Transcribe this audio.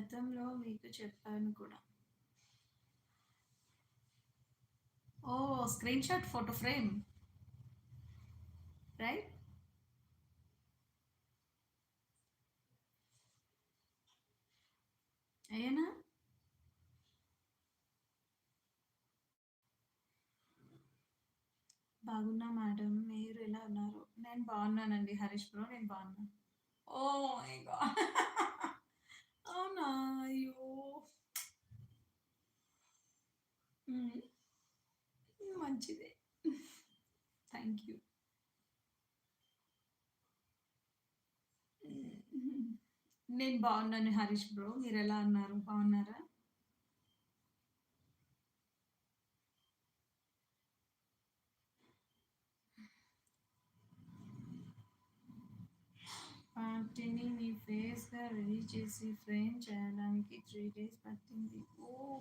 గతంలో మీకు చెప్పాను కూడా. Oh! Screenshot photo frame right? అయ్యేనా? బాగున్నా మేడం. మీరు ఎలా ఉన్నారు? నేను బాగున్నానండి. హరీష్ బ్రో నేను బాగున్నాను. Oh my God! అవునా? అయ్యో! హ్మ్. మంచిదే. Thank you. హ్మ్. నేను బాగున్నాను హరీష్ బ్రో. మీరెలా ఉన్నారు? బాగున్నారా? వాటిని మీ ఫేస్‌గా రెడీ చేసి ఫ్రేమ్ చేయడానికి 3 డేస్ పట్టింది. ఓహ్!